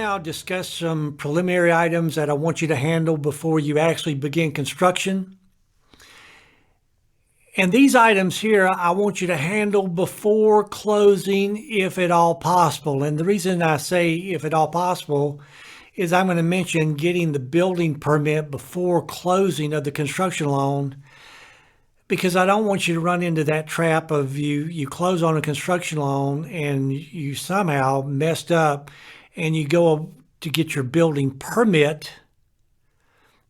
now discuss some preliminary items that I want you to handle before you actually begin construction. And these items here, I want you to handle before closing, if at all possible. And the reason I say if at all possible is I'm going to mention getting the building permit before closing of the construction loan, because I don't want you to run into that trap of you close on a construction loan and you somehow messed up and you go to get your building permit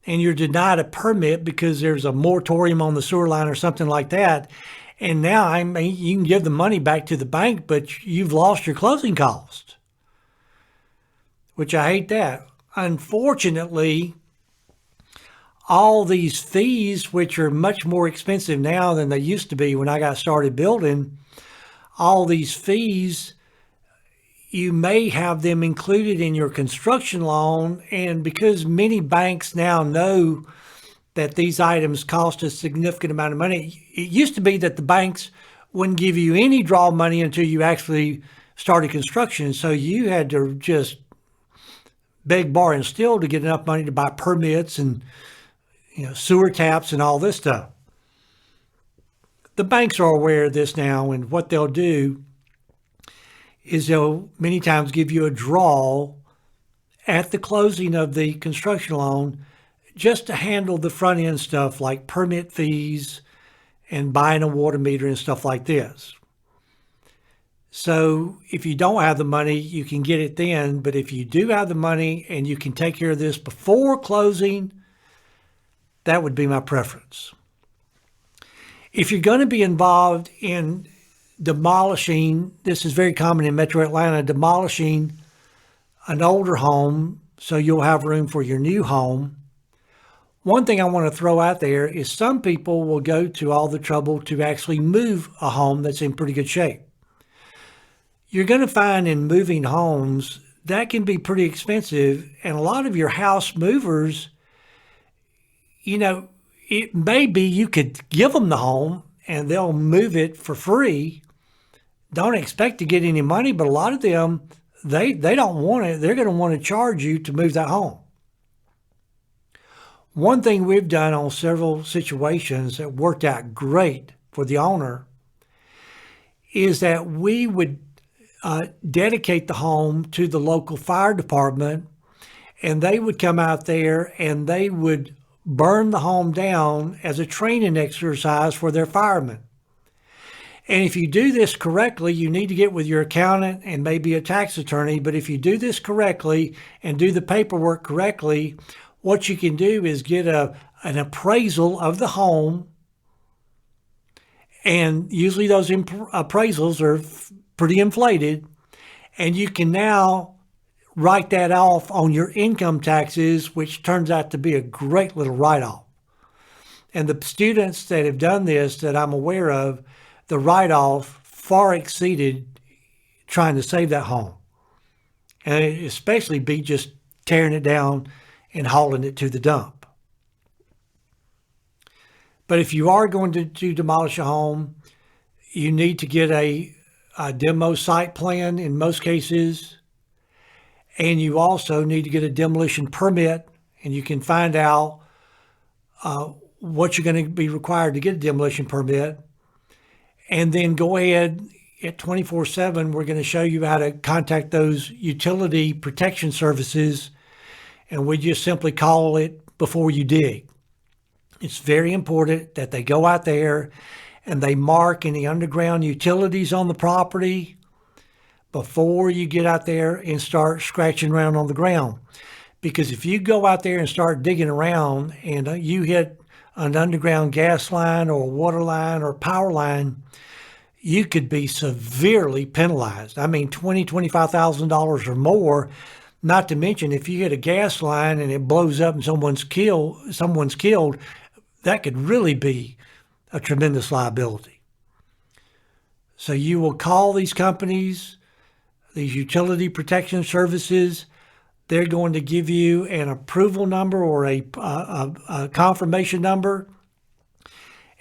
and you're denied a permit because there's a moratorium on the sewer line or something like that. And now you can give the money back to the bank, but you've lost your closing cost, which I hate that. Unfortunately, all these fees, which are much more expensive now than they used to be when I got started building, all these fees, you may have them included in your construction loan. And because many banks now know that these items cost a significant amount of money, it used to be that the banks wouldn't give you any draw money until you actually started construction. So you had to just beg, borrow, and steal to get enough money to buy permits and sewer taps and all this stuff. The banks are aware of this now, and what they'll do is they'll many times give you a draw at the closing of the construction loan just to handle the front end stuff like permit fees and buying a water meter and stuff like this. So if you don't have the money, you can get it then, but if you do have the money and you can take care of this before closing, that would be my preference. If you're going to be involved in demolishing, this is very common in Metro Atlanta, demolishing an older home so you'll have room for your new home. One thing I want to throw out there is some people will go to all the trouble to actually move a home that's in pretty good shape. You're going to find in moving homes, that can be pretty expensive, and a lot of your house movers, it may be you could give them the home and they'll move it for free. Don't expect to get any money, but a lot of them, they don't want it. They're going to want to charge you to move that home. One thing we've done on several situations that worked out great for the owner is that we would dedicate the home to the local fire department, and they would come out there and they would burn the home down as a training exercise for their firemen. And if you do this correctly, you need to get with your accountant and maybe a tax attorney, but if you do this correctly and do the paperwork correctly, what you can do is get an appraisal of the home, and usually those appraisals are pretty inflated, and you can now write that off on your income taxes, which turns out to be a great little write-off. And the students that have done this that I'm aware of, the write-off far exceeded trying to save that home. And it especially be just tearing it down and hauling it to the dump. But if you are going to demolish a home, you need to get a demo site plan in most cases. And you also need to get a demolition permit, and you can find out what you're going to be required to get a demolition permit. And then go ahead at 24/7, we're going to show you how to contact those utility protection services, and we just simply call it before you dig. It's very important that they go out there and they mark any underground utilities on the property before you get out there and start scratching around on the ground. Because if you go out there and start digging around and you hit an underground gas line or a water line or power line, you could be severely penalized. I mean, $20,000, $25,000 or more. Not to mention, if you hit a gas line and it blows up and someone's killed, that could really be a tremendous liability. So you will call these companies, these utility protection services. They're going to give you an approval number or a confirmation number.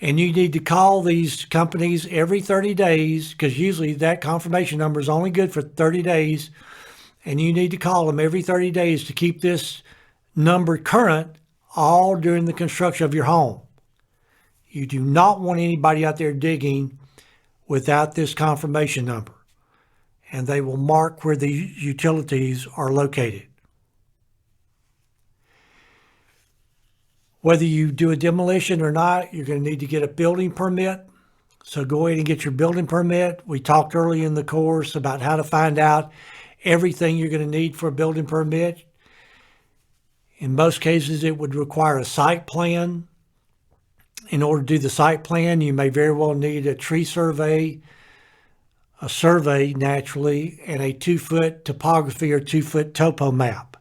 And you need to call these companies every 30 days, because usually that confirmation number is only good for 30 days. and you need to call them every 30 days to keep this number current all during the construction of your home. You do not want anybody out there digging without this confirmation number, and they will mark where the utilities are located. Whether you do a demolition or not, you're going to need to get a building permit. So go ahead and get your building permit. We talked early in the course about how to find out everything you're going to need for a building permit. In most cases, it would require a site plan. In order to do the site plan, you may very well need a tree survey, a survey naturally, and a 2-foot topography or 2-foot topo map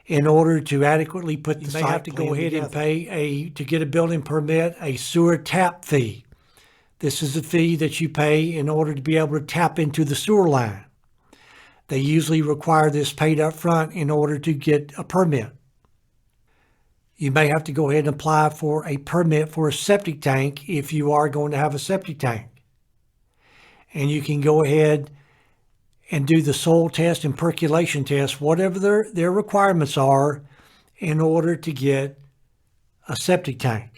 in order to adequately put the site plan. You may have to go ahead and pay to get a building permit, a sewer tap fee. This is a fee that you pay in order to be able to tap into the sewer line. They usually require this paid up front in order to get a permit. You may have to go ahead and apply for a permit for a septic tank if you are going to have a septic tank. And you can go ahead and do the soil test and percolation test, whatever their requirements are in order to get a septic tank.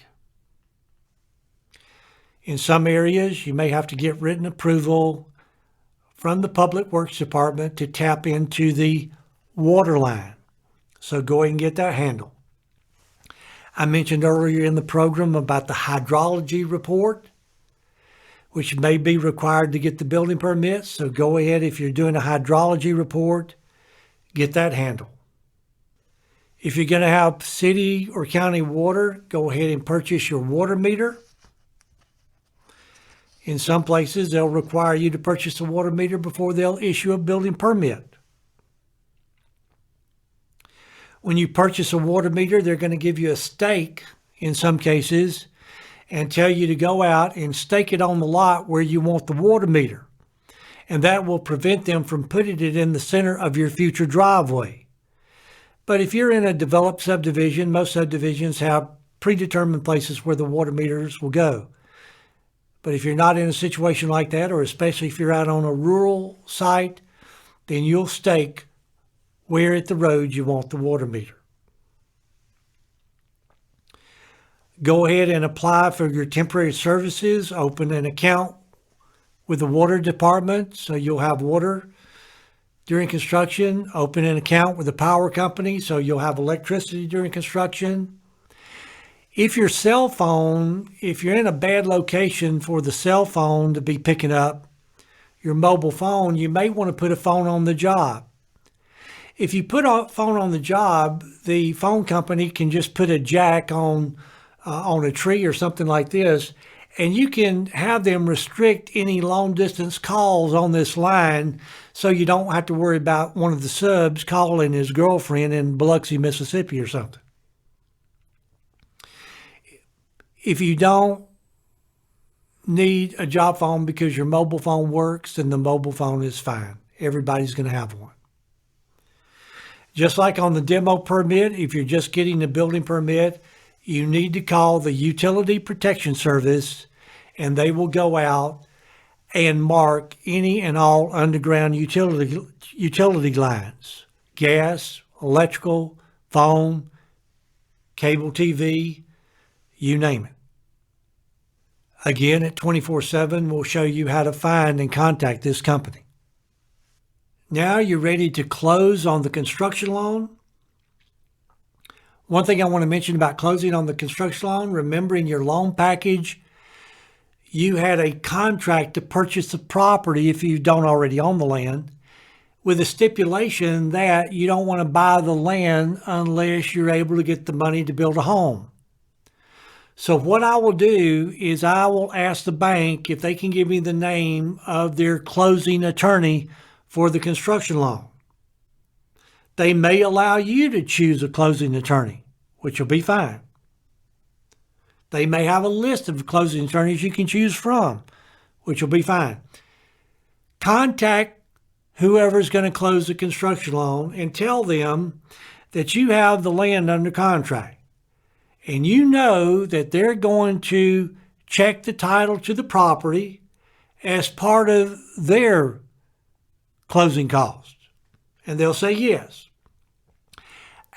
In some areas, you may have to get written approval from the Public Works Department to tap into the water line. So go ahead and get that handled. I mentioned earlier in the program about the hydrology report, which may be required to get the building permit. So go ahead, if you're doing a hydrology report, get that handled. If you're going to have city or county water, go ahead and purchase your water meter. In some places, they'll require you to purchase a water meter before they'll issue a building permit. When you purchase a water meter, they're going to give you a stake in some cases and tell you to go out and stake it on the lot where you want the water meter. And that will prevent them from putting it in the center of your future driveway. But if you're in a developed subdivision, most subdivisions have predetermined places where the water meters will go. But if you're not in a situation like that, or especially if you're out on a rural site, then you'll stake where at the road you want the water meter. Go ahead and apply for your temporary services. Open an account with the water department so you'll have water during construction. Open an account with the power company so you'll have electricity during construction. If you're in a bad location for the cell phone to be picking up your mobile phone, you may want to put a phone on the job. If you put a phone on the job, the phone company can just put a jack on a tree or something like this, and you can have them restrict any long distance calls on this line so you don't have to worry about one of the subs calling his girlfriend in Biloxi, Mississippi or something. If you don't need a job phone because your mobile phone works, then the mobile phone is fine. Everybody's going to have one. Just like on the demo permit, if you're just getting the building permit, you need to call the Utility Protection Service, and they will go out and mark any and all underground utility lines, gas, electrical, phone, cable TV, you name it. Again, at 24/7, we'll show you how to find and contact this company. Now you're ready to close on the construction loan. One thing I want to mention about closing on the construction loan, remember in your loan package, you had a contract to purchase the property if you don't already own the land, with a stipulation that you don't want to buy the land unless you're able to get the money to build a home. So what I will do is I will ask the bank if they can give me the name of their closing attorney for the construction loan. They may allow you to choose a closing attorney, which will be fine. They may have a list of closing attorneys you can choose from, which will be fine. Contact whoever's going to close the construction loan and tell them that you have the land under contract. And you know that they're going to check the title to the property as part of their closing costs. And they'll say yes.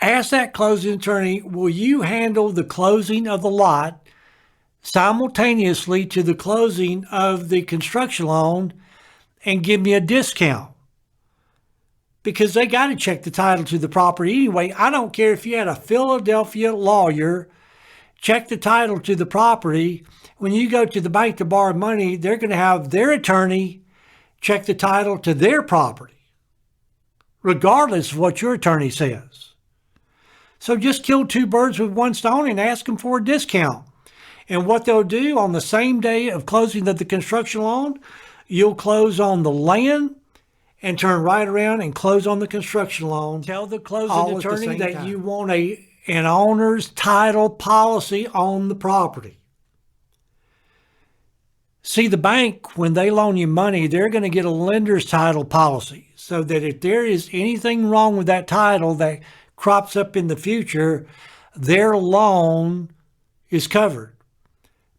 Ask that closing attorney, will you handle the closing of the lot simultaneously to the closing of the construction loan and give me a discount? Because they got to check the title to the property anyway. I don't care if you had a Philadelphia lawyer check the title to the property. When you go to the bank to borrow money, they're going to have their attorney check the title to their property, regardless of what your attorney says. So just kill two birds with one stone and ask them for a discount. And what they'll do on the same day of closing of the construction loan, you'll close on the land and turn right around and close on the construction loan. Tell the closing attorney that you want an owner's title policy on the property. See, the bank, when they loan you money, they're going to get a lender's title policy so that if there is anything wrong with that title that crops up in the future, their loan is covered.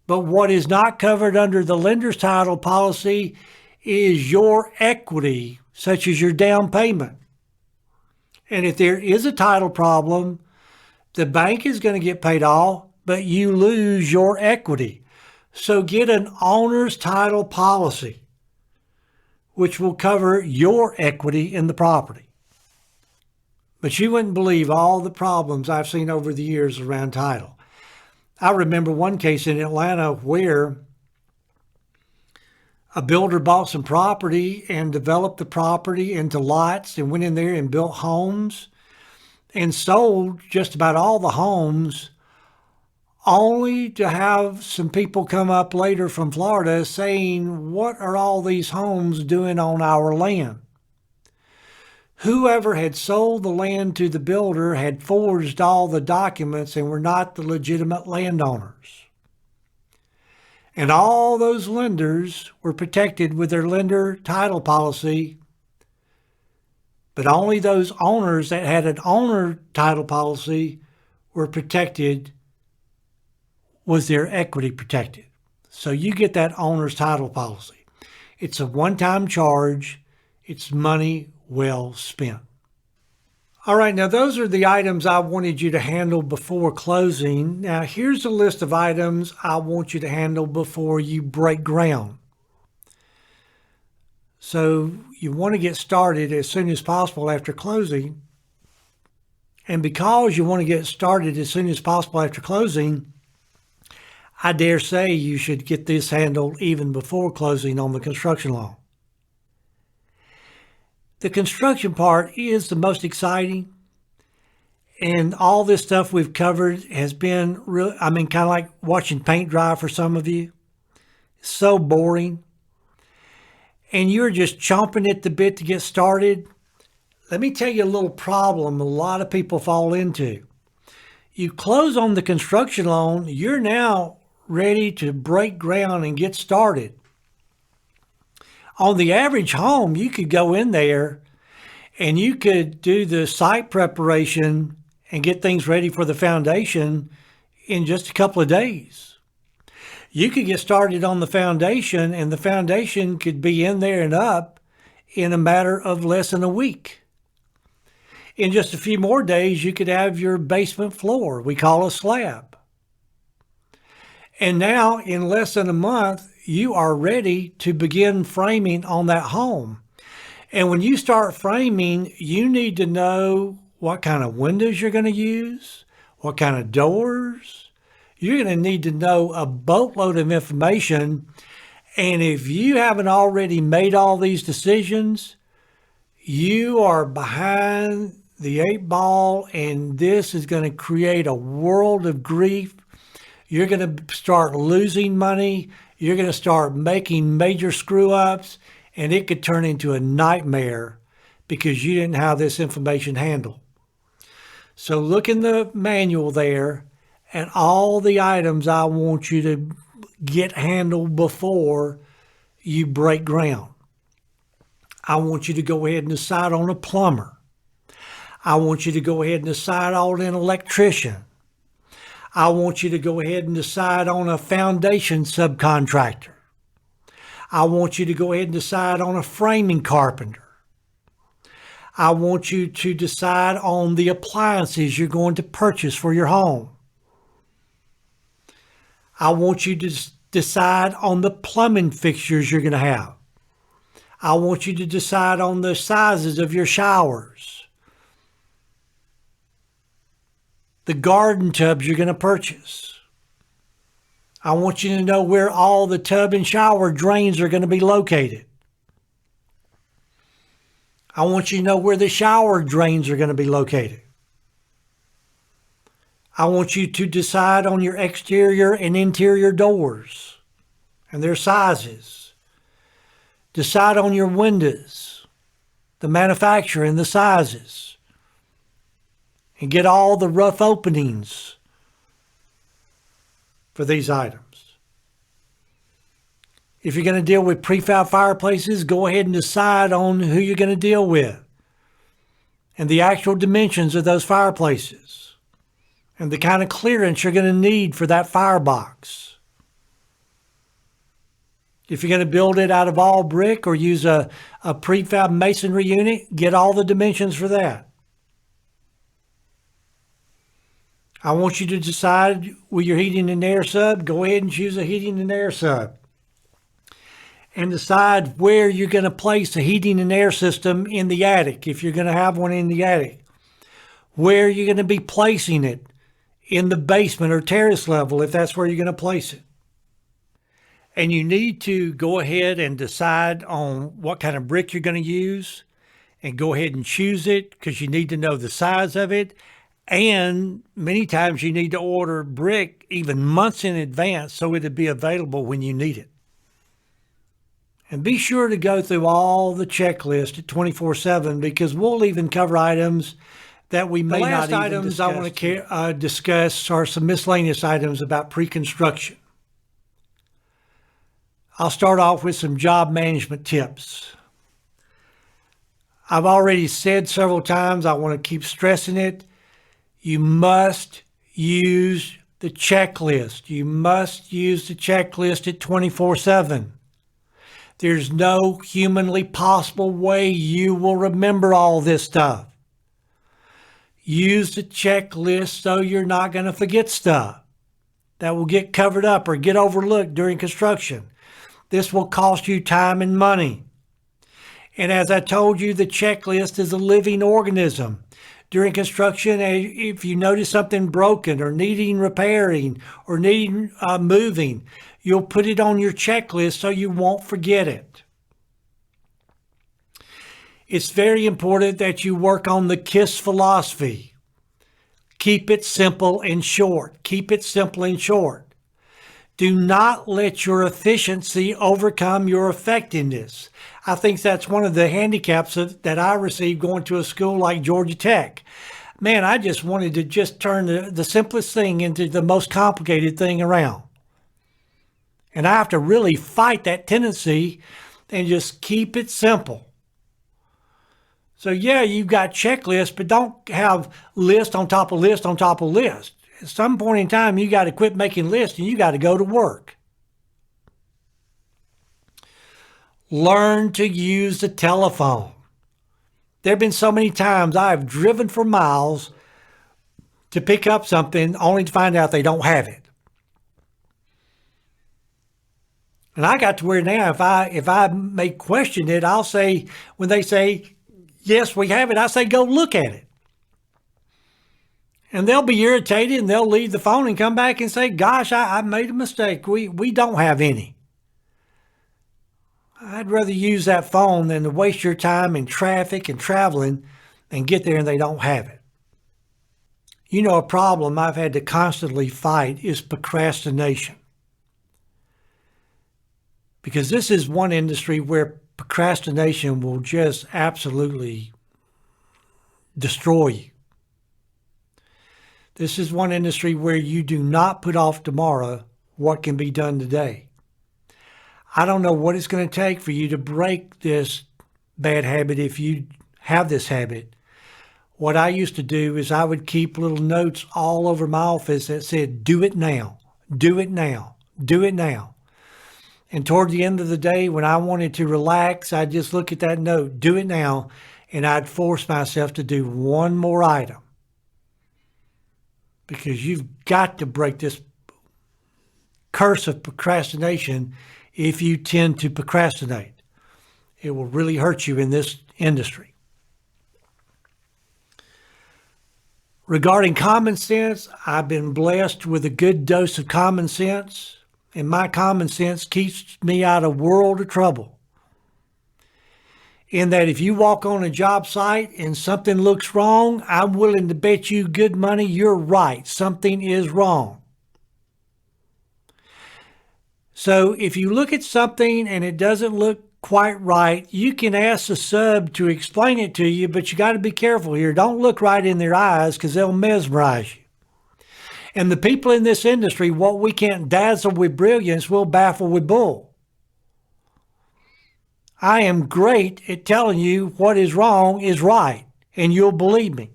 But what is not covered under the lender's title policy is your equity, such as your down payment. And if there is a title problem, the bank is going to get paid off, but you lose your equity. So get an owner's title policy, which will cover your equity in the property. But you wouldn't believe all the problems I've seen over the years around title. I remember one case in Atlanta where a builder bought some property and developed the property into lots and went in there and built homes and sold just about all the homes, only to have some people come up later from Florida saying, what are all these homes doing on our land? Whoever had sold the land to the builder had forged all the documents and were not the legitimate landowners. And all those lenders were protected with their lender title policy, but only those owners that had an owner title policy were protected, was their equity protected. So you get that owner's title policy. It's a one-time charge. It's money well spent. All right, now those are the items I wanted you to handle before closing. Now here's a list of items I want you to handle before you break ground. So you want to get started as soon as possible after closing. And because you want to get started as soon as possible after closing, I dare say you should get this handled even before closing on the construction loan. The construction part is the most exciting, and all this stuff we've covered has been real. I mean, kind of like watching paint dry for some of you. It's so boring. And you're just chomping at the bit to get started. Let me tell you a little problem a lot of people fall into. You close on the construction loan, you're now ready to break ground and get started. On the average home, you could go in there and you could do the site preparation and get things ready for the foundation in just a couple of days. You could get started on the foundation and the foundation could be in there and up in a matter of less than a week. In just a few more days, you could have your basement floor, we call a slab. And now in less than a month, you are ready to begin framing on that home. And when you start framing, you need to know what kind of windows you're going to use, what kind of doors. You're going to need to know a boatload of information. And if you haven't already made all these decisions, you are behind the eight ball, and this is going to create a world of grief. You're going to start losing money. You're going to start making major screw-ups, and it could turn into a nightmare because you didn't have this information handled. So look in the manual there at all the items I want you to get handled before you break ground. I want you to go ahead and decide on a plumber. I want you to go ahead and decide on an electrician. I want you to go ahead and decide on a foundation subcontractor. I want you to go ahead and decide on a framing carpenter. I want you to decide on the appliances you're going to purchase for your home. I want you to decide on the plumbing fixtures you're going to have. I want you to decide on the sizes of your showers, the garden tubs you're going to purchase. I want you to know where all the tub and shower drains are going to be located. I want you to know where the shower drains are going to be located. I want you to decide on your exterior and interior doors and their sizes. Decide on your windows, the manufacturer and the sizes. And get all the rough openings for these items. If you're going to deal with prefab fireplaces, go ahead and decide on who you're going to deal with and the actual dimensions of those fireplaces and the kind of clearance you're going to need for that firebox. If you're going to build it out of all brick or use a prefab masonry unit, get all the dimensions for that. I want you to decide with your heating and air sub, go ahead and choose a heating and air sub. And decide where you're going to place a heating and air system in the attic, if you're going to have one in the attic. Where you're going to be placing it in the basement or terrace level, if that's where you're going to place it. And you need to go ahead and decide on what kind of brick you're going to use and go ahead and choose it because you need to know the size of it. And many times you need to order brick even months in advance so it'll be available when you need it. And be sure to go through all the checklist at 24/7 because we'll even cover items that we may not even discuss. The last items I want to discuss are some miscellaneous items about pre-construction. I'll start off with some job management tips. I've already said several times, I want to keep stressing it. You must use the checklist. You must use the checklist at 24/7. There's no humanly possible way you will remember all this stuff. Use the checklist so you're not going to forget stuff that will get covered up or get overlooked during construction. This will cost you time and money. And as I told you, the checklist is a living organism. During construction, if you notice something broken or needing repairing or needing moving, you'll put it on your checklist so you won't forget it. It's very important that you work on the KISS philosophy. Keep it simple and short. Keep it simple and short. Do not let your efficiency overcome your effectiveness. I think that's one of the handicaps that I received going to a school like Georgia Tech. Man, I just wanted to just turn the simplest thing into the most complicated thing around. And I have to really fight that tendency and just keep it simple. So yeah, you've got checklists, but don't have list on top of list on top of list. At some point in time, you got to quit making lists and you got to go to work. Learn to use the telephone. There have been so many times I've driven for miles to pick up something only to find out they don't have it. And I got to where now if I may question it, I'll say, when they say, yes, we have it, I say, go look at it. And they'll be irritated and they'll leave the phone and come back and say, gosh, I made a mistake. We don't have any. I'd rather use that phone than to waste your time in traffic and traveling and get there and they don't have it. You know, a problem I've had to constantly fight is procrastination. Because this is one industry where procrastination will just absolutely destroy you. This is one industry where you do not put off tomorrow what can be done today. I don't know what it's going to take for you to break this bad habit if you have this habit. What I used to do is I would keep little notes all over my office that said, do it now, do it now, do it now. And toward the end of the day, when I wanted to relax, I'd just look at that note, do it now, and I'd force myself to do one more item, because you've got to break this curse of procrastination if you tend to procrastinate. It will really hurt you in this industry. Regarding common sense, I've been blessed with a good dose of common sense, and my common sense keeps me out of a world of trouble. In that if you walk on a job site and something looks wrong, I'm willing to bet you good money you're right. Something is wrong. So if you look at something and it doesn't look quite right, you can ask the sub to explain it to you, but you got to be careful here. Don't look right in their eyes, because they'll mesmerize you. And the people in this industry, what we can't dazzle with brilliance, we'll baffle with bull. I am great at telling you what is wrong is right, and you'll believe me.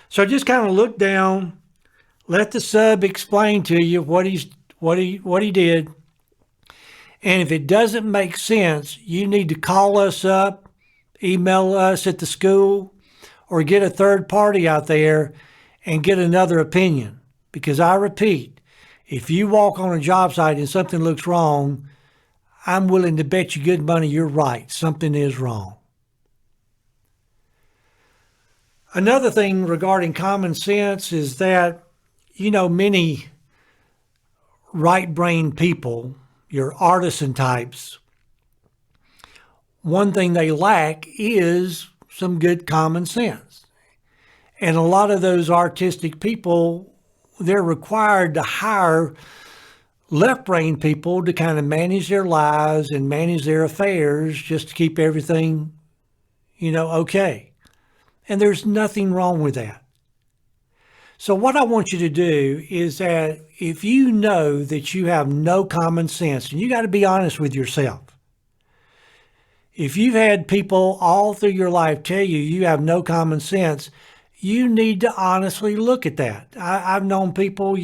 So just kind of look down, let the sub explain to you what he did. And if it doesn't make sense, you need to call us up, email us at the school, or get a third party out there and get another opinion. Because I repeat, if you walk on a job site and something looks wrong, I'm willing to bet you good money you're right. Something is wrong. Another thing regarding common sense is that, many right-brained people, your artisan types, one thing they lack is some good common sense. And a lot of those artistic people, they're required to hire left-brained people to kind of manage their lives and manage their affairs just to keep everything, okay. And there's nothing wrong with that. So what I want you to do is that if you know that you have no common sense, and you got to be honest with yourself. If you've had people all through your life tell you have no common sense, you need to honestly look at that. I've known people,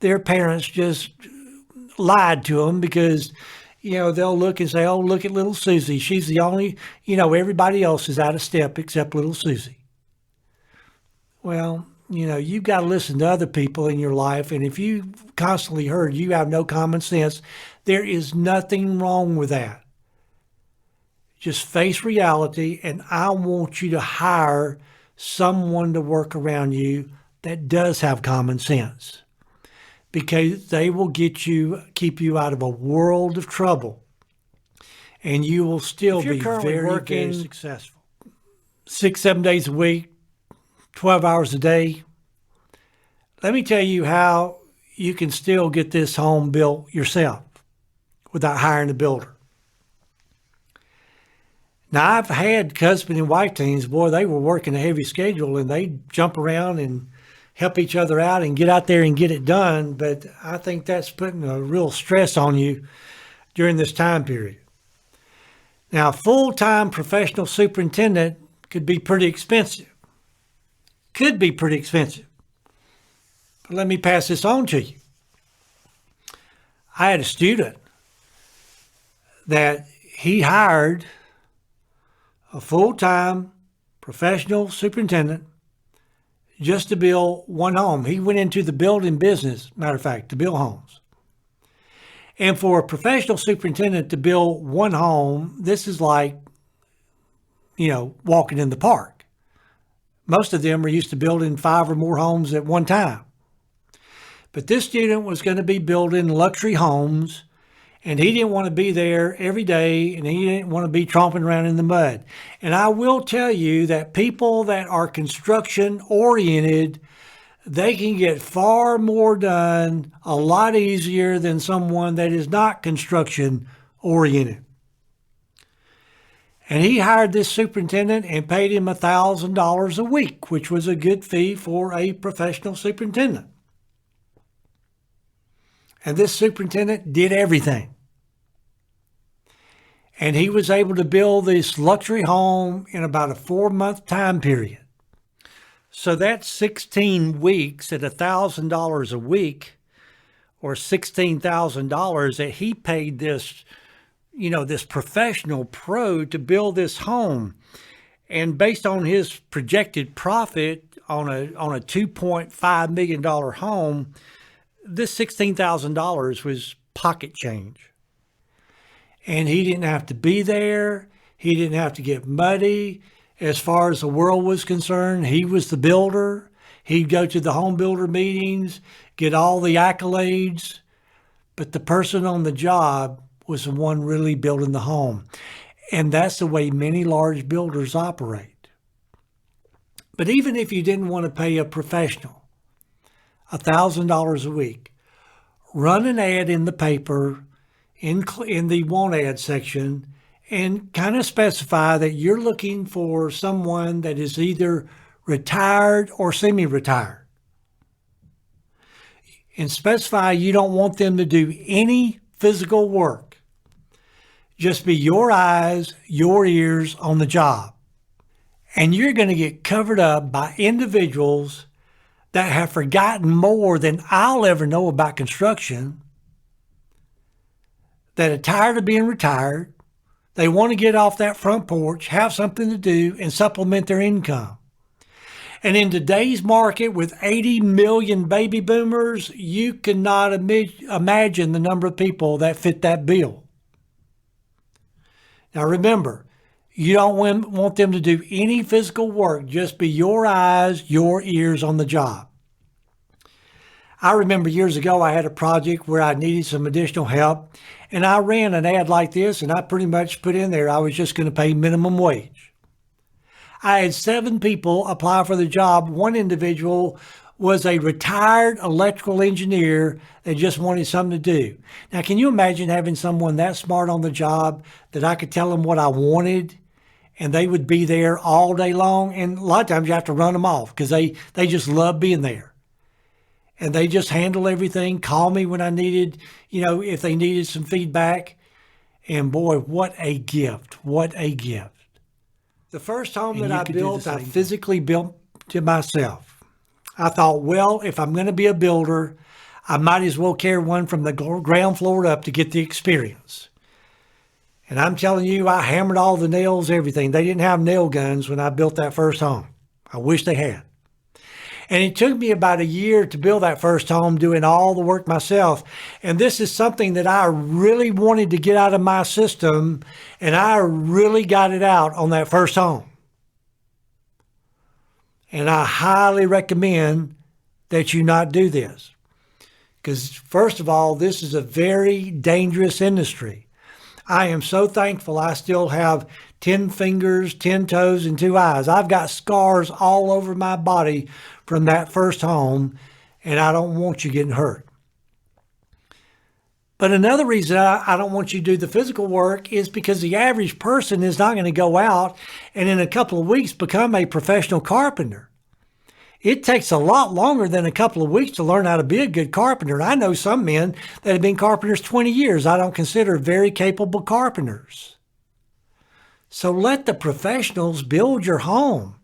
their parents just lied to them because, they'll look and say, oh, look at little Susie. She's the only, everybody else is out of step except little Susie. Well, you've got to listen to other people in your life. And if you constantly heard you have no common sense, there is nothing wrong with that. Just face reality. And I want you to hire someone to work around you that does have common sense, because they will keep you out of a world of trouble. And you will still be very successful. 6-7 days a week, 12 hours a day. Let me tell you how you can still get this home built yourself without hiring a builder. Now, I've had husband and wife teams, boy, they were working a heavy schedule and they jump around and help each other out and get out there and get it done. But I think that's putting a real stress on you during this time period. Now, full-time professional superintendent could be pretty expensive. But let me pass this on to you. I had a student that he hired a full-time professional superintendent just to build one home. He went into the building business, matter of fact, to build homes. And for a professional superintendent to build one home, this is like, walking in the park. Most of them are used to building 5 or more homes at one time. But this student was going to be building luxury homes, and he didn't want to be there every day, and he didn't want to be tromping around in the mud. And I will tell you that people that are construction oriented, they can get far more done a lot easier than someone that is not construction oriented. And he hired this superintendent and paid him $1,000 a week, which was a good fee for a professional superintendent. And this superintendent did everything. And he was able to build this luxury home in about a 4-month time period. So that's 16 weeks at $1,000 a week, or $16,000 that he paid this, this professional pro to build this home. And based on his projected profit on a $2.5 million home, this $16,000 was pocket change. And he didn't have to be there. He didn't have to get muddy. As far as the world was concerned, he was the builder. He'd go to the home builder meetings, get all the accolades. But the person on the job was the one really building the home. And that's the way many large builders operate. But even if you didn't want to pay a professional $1,000 a week, run an ad in the paper, in the want ad section, and kind of specify that you're looking for someone that is either retired or semi-retired. And specify you don't want them to do any physical work. Just be your eyes, your ears on the job. And you're going to get covered up by individuals that have forgotten more than I'll ever know about construction, that are tired of being retired. They want to get off that front porch, have something to do, and supplement their income. And in today's market with 80 million baby boomers, you cannot imagine the number of people that fit that bill. Now remember, you don't want them to do any physical work. Just be your eyes, your ears on the job. I remember years ago I had a project where I needed some additional help, and I ran an ad like this, and I pretty much put in there I was just going to pay minimum wage. I had 7 people apply for the job. One individual was a retired electrical engineer that just wanted something to do. Now, can you imagine having someone that smart on the job that I could tell them what I wanted and they would be there all day long? And a lot of times you have to run them off because they just love being there. And they just handle everything, call me when I needed, if they needed some feedback. And boy, what a gift. What a gift. The first home that I built, I physically built to myself. I thought, well, if I'm going to be a builder, I might as well carry one from the ground floor up to get the experience. And I'm telling you, I hammered all the nails, everything. They didn't have nail guns when I built that first home. I wish they had. And it took me about a year to build that first home, doing all the work myself. And this is something that I really wanted to get out of my system, and I really got it out on that first home. And I highly recommend that you not do this. Because first of all, this is a very dangerous industry. I am so thankful I still have 10 fingers, 10 toes, and 2 eyes. I've got scars all over my body from that first home, and I don't want you getting hurt. But another reason I don't want you to do the physical work is because the average person is not going to go out and in a couple of weeks become a professional carpenter. It takes a lot longer than a couple of weeks to learn how to be a good carpenter. I know some men that have been carpenters 20 years. I don't consider very capable carpenters. So let the professionals build your home.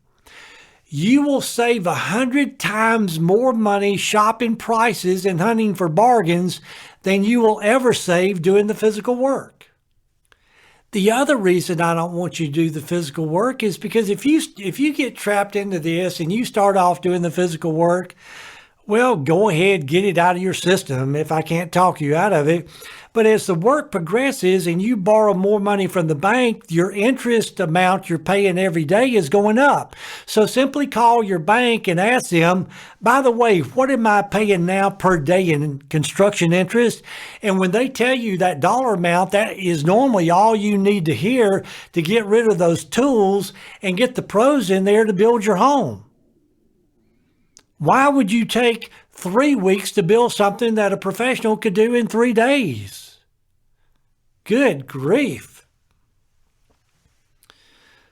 You will save 100 times more money shopping prices and hunting for bargains than you will ever save doing the physical work. The other reason I don't want you to do the physical work is because if you get trapped into this and you start off doing the physical work, well, go ahead, get it out of your system if I can't talk you out of it. But as the work progresses and you borrow more money from the bank, your interest amount you're paying every day is going up. So simply call your bank and ask them, by the way, what am I paying now per day in construction interest? And when they tell you that dollar amount, that is normally all you need to hear to get rid of those tools and get the pros in there to build your home. Why would you take 3 weeks to build something that a professional could do in 3 days? Good grief.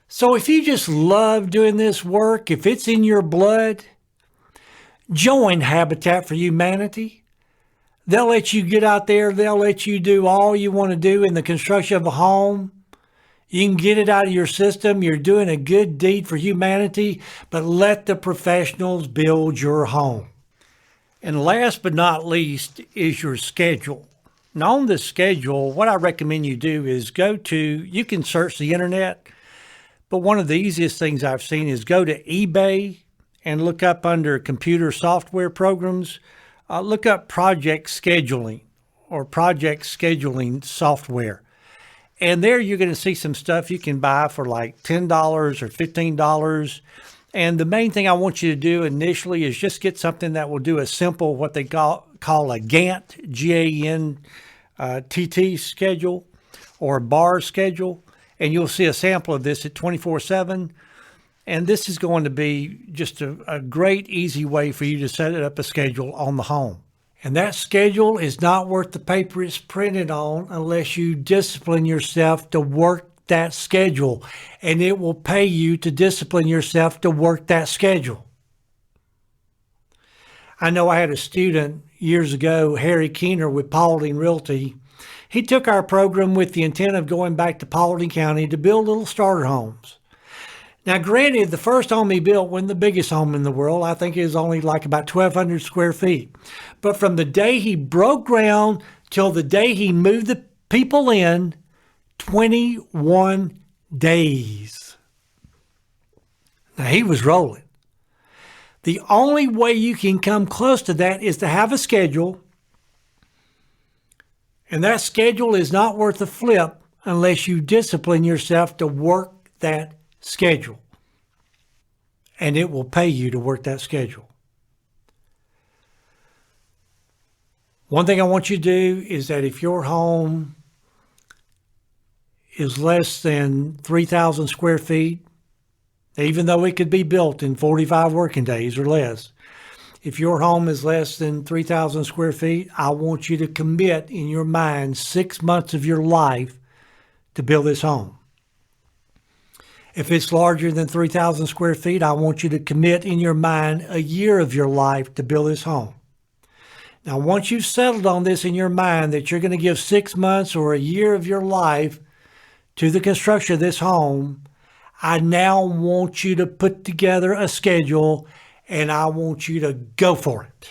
So if you just love doing this work, if it's in your blood, join Habitat for Humanity. They'll let you get out there. They'll let you do all you want to do in the construction of a home. You can get it out of your system. You're doing a good deed for humanity, but let the professionals build your home. And last but not least is your schedule. Now on this schedule, what I recommend you do is you can search the internet, but one of the easiest things I've seen is go to eBay and look up under computer software programs, look up project scheduling or project scheduling software. And there you're going to see some stuff you can buy for like $10 or $15. And the main thing I want you to do initially is just get something that will do a simple, what they call a Gantt, Gantt schedule or a bar schedule. And you'll see a sample of this at 24/7. And this is going to be just a great, easy way for you to set up a schedule on the home. And that schedule is not worth the paper it's printed on unless you discipline yourself to work that schedule. And it will pay you to discipline yourself to work that schedule. I know I had a student years ago, Harry Keener with Paulding Realty. He took our program with the intent of going back to Paulding County to build little starter homes. Now, granted, the first home he built wasn't the biggest home in the world. I think it was only like about 1,200 square feet. But from the day he broke ground till the day he moved the people in, 21 days. Now, he was rolling. The only way you can come close to that is to have a schedule. And that schedule is not worth a flip unless you discipline yourself to work that schedule. And it will pay you to work that schedule. One thing I want you to do is that if your home is less than 3,000 square feet, even though it could be built in 45 working days or less, if your home is less than 3,000 square feet, I want you to commit in your mind 6 months of your life to build this home. If it's larger than 3,000 square feet, I want you to commit in your mind a year of your life to build this home. Now, once you've settled on this in your mind that you're going to give 6 months or a year of your life to the construction of this home, I now want you to put together a schedule and I want you to go for it.